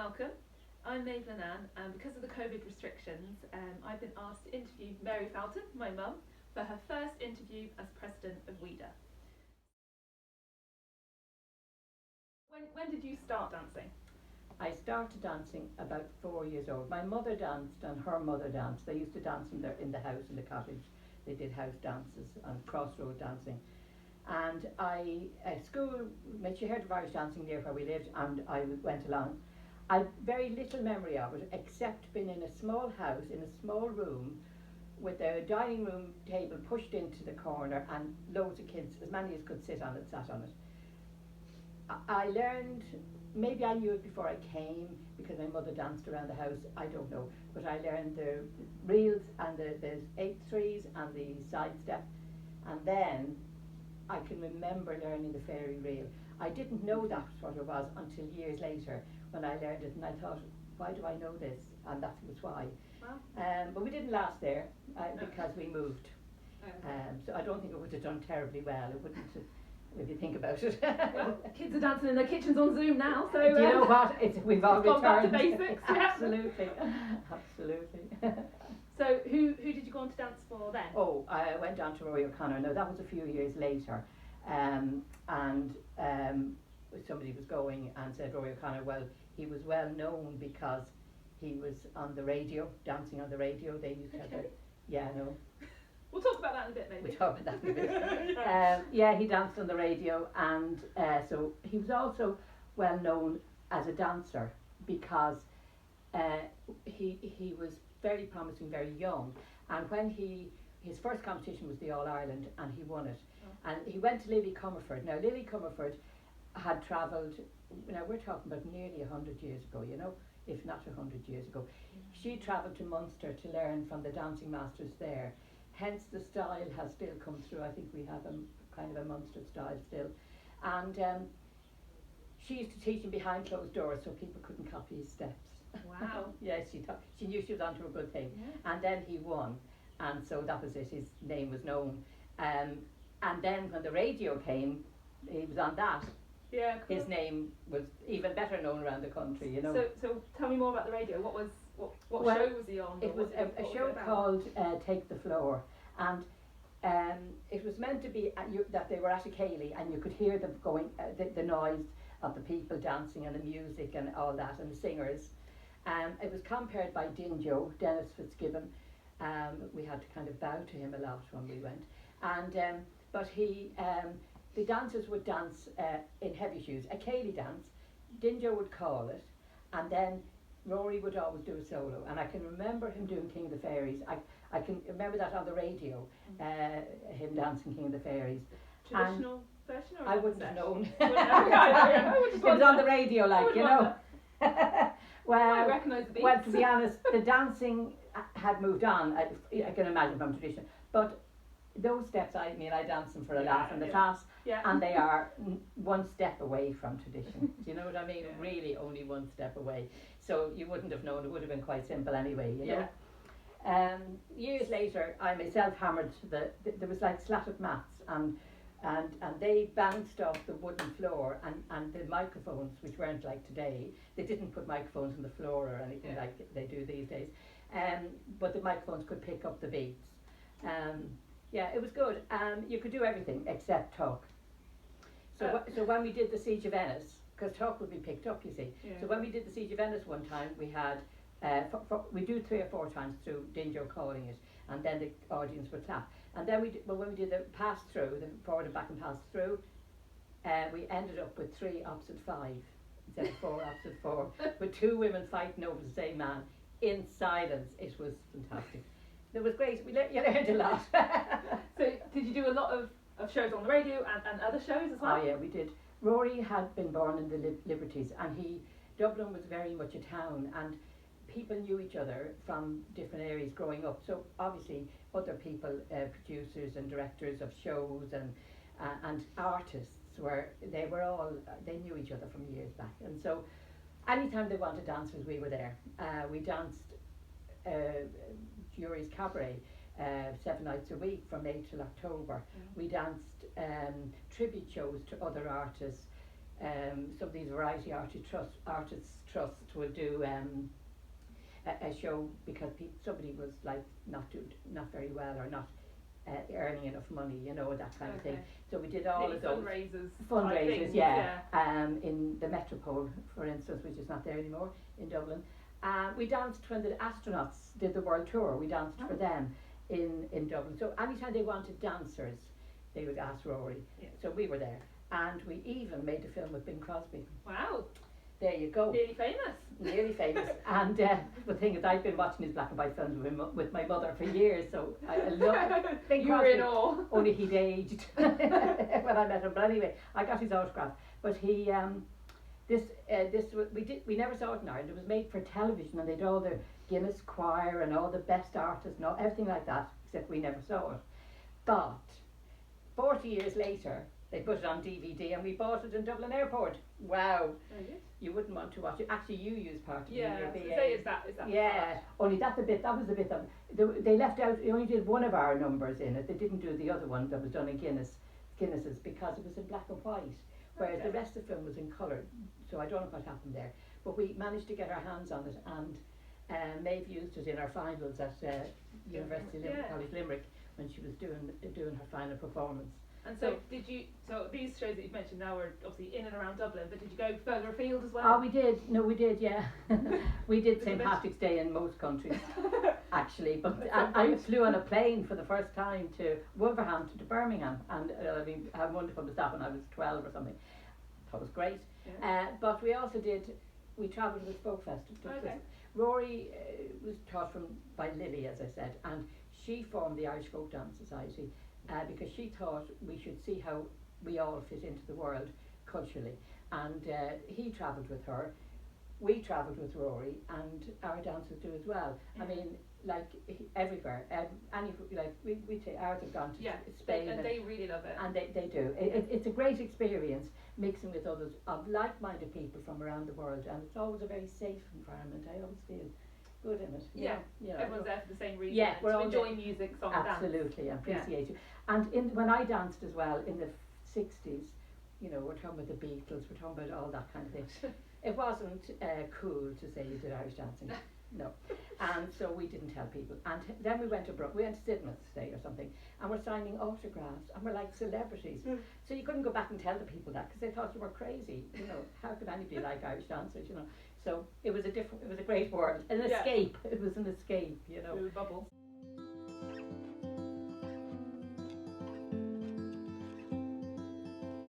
welcome. I'm Maeve Ann, and because of the COVID restrictions, I've been asked to interview Mary Felton, my mum, for her first interview as president of WIDA. When did you start dancing? I started dancing about 4 years old. My mother danced and her mother danced. They used to dance in the house, in the cottage. They did house dances and crossroad dancing. And at school, she heard of Irish dancing near where we lived, and I went along. I have very little memory of it, except being in a small house, in a small room, with a dining room table pushed into the corner and loads of kids, as many as could sit on it, sat on it. I learned, maybe I knew it before I came, because my mother danced around the house, I don't know, but I learned the reels and the 8-3s and the side step, and then I can remember learning the fairy reel. I didn't know that's what it was until years later when I learned it, and I thought, why do I know this? And that was why. Wow. But we didn't last there because we moved. So I don't think it would have done terribly well. It wouldn't have, if you think about it. Well, kids are dancing in their kitchens on Zoom now, so do you know what? We've all gone back to returned. basics. Absolutely, absolutely. So who did you go on to dance for then? Oh, I went on to Rory O'Connor. Now that was a few years later, and somebody was going and said Rory O'Connor. Well, he was well known because he was on the radio, dancing on the radio. They used to have Okay. no. We'll talk about that in a bit, maybe. We'll talk about that in a bit. He danced on the radio, and so he was also well known as a dancer because he was very promising, very young, and when his first competition was the All Ireland, and he won it. Oh. And he went to Lily Comerford. Now Lily Comerford had travelled, now we're talking about nearly 100 years ago, if not 100 years ago. She travelled to Munster to learn from the dancing masters there. Hence the style has still come through. I think we have a kind of a Munster style still. And she used to teach him behind closed doors so people couldn't copy his steps. Wow. Yes, she knew she was onto a good thing. Yeah. And then he won, and so that was it. His name was known. And then when the radio came, he was on that. Yeah. Cool. His name was even better known around the country. So tell me more about the radio. What show was he on? It was a show called Take the Floor, and it was meant to be that they were at a ceilidh and you could hear them going, the noise of the people dancing and the music and all that, and the singers. It was compared by Dinjo, Dennis Fitzgibbon. We had to kind of bow to him a lot when we went, and but the dancers would dance in heavy shoes, a ceilidh dance. Dinjo would call it, and then Rory would always do a solo, and I can remember him doing King of the Fairies. I can remember that on the radio, him dancing King of the Fairies. Traditional version, or I wouldn't have known. It It was on the radio, Well, I recognise the beats. well, to be honest, the dancing had moved on. I can imagine from tradition, but those steps, I dance them for a laugh in the class, and they are one step away from tradition. Do you know what I mean? Yeah. Really, only one step away. So you wouldn't have known. It would have been quite simple anyway. You know. Years later, I myself hammered there was like slatted mats, and they bounced off the wooden floor, and the microphones, which weren't like today, they didn't put microphones on the floor or anything like they do these days, but the microphones could pick up the beats. It was good. You could do everything except talk. So when we did the Siege of Venice, because talk would be picked up, you see. So when we did the Siege of Venice one time, we had we do 3 or 4 times through Dinjo calling it, and then the audience would clap. And then when we did the pass through, the forward and back and pass through, we ended up with 3 opposite 5 instead of 4 opposite 4, with 2 women fighting over the same man in silence. It was fantastic. It was great. You learned a lot. So did you do a lot of shows on the radio and other shows as well? Oh yeah, we did. Rory had been born in the Liberties, and Dublin was very much a town, and people knew each other from different areas growing up. So obviously other people, producers and directors of shows and artists they knew each other from years back. And so anytime they wanted dancers, we were there. We danced Jury's Cabaret 7 nights a week from May till October. We danced tribute shows to other artists. some of these variety artists trusts would do a show because somebody was like not very well or not earning enough money, you know, that kind of thing. So we did all of those fundraisers, in the Metropole, for instance, which is not there anymore in Dublin. We danced when the astronauts did the world tour. We danced for them in Dublin. So anytime they wanted dancers, they would ask Rory. Yeah. So we were there, and we even made a film with Bing Crosby. Wow. There you go. Nearly famous. Nearly famous. And the thing is, I've been watching his black and white films with my mother for years, so I love Bing Crosby. You were in awe. Only he'd aged when I met him. But anyway, I got his autograph. But he, we never saw it in Ireland. It was made for television, and they had all the Guinness Choir and all the best artists and everything like that, except we never saw it. But 40 years later, they put it on DVD and we bought it in Dublin Airport. Wow. You wouldn't want to watch it. Actually, you used part of it. Yeah, is that yeah, only that was the bit of, they left out, they only did one of our numbers in it. They didn't do the other one that was done in Guinness's because it was in black and white, whereas the rest of the film was in colour. So I don't know what happened there. But we managed to get our hands on it, and Maeve used it in our finals at University of College Limerick when she was doing her final performance. And so so these shows that you've mentioned now are obviously in and around Dublin, but did you go further afield as well? Oh, we did. No, we did, yeah. We did St. Patrick's Day in most countries, actually. But I flew on a plane for the first time to Wolverhampton, to Birmingham. And I mean, how wonderful was that when I was 12 or something. That was great. Yeah. But we also we travelled with Folk Fest. Rory was taught by Lily, as I said, and she formed the Irish Folk Dance Society. Because she thought we should see how we all fit into the world culturally. And he travelled with her, we travelled with Rory, and our dancers do as well. I mean, like everywhere, we take ours have gone to Spain. And they really love it. And they do. It's a great experience mixing with others of like-minded people from around the world, and it's always a very safe environment. I always feel good in it. Yeah, everyone's there for the same reason. Yeah, we're all enjoying music, song, absolutely, dance. Appreciate you. And when I danced as well in the 60s, you know, we're talking about the Beatles, we're talking about all that kind of thing. It wasn't cool to say you did Irish dancing. No. And so we didn't tell people. And then we went abroad. We went to Sidmouth Day or something, and we're signing autographs, and we're like celebrities. So you couldn't go back and tell the people that because they thought you were crazy. You know, how could anybody like Irish dancers? You know. So it was a great world, an escape. It was an escape. You know. Little bubble.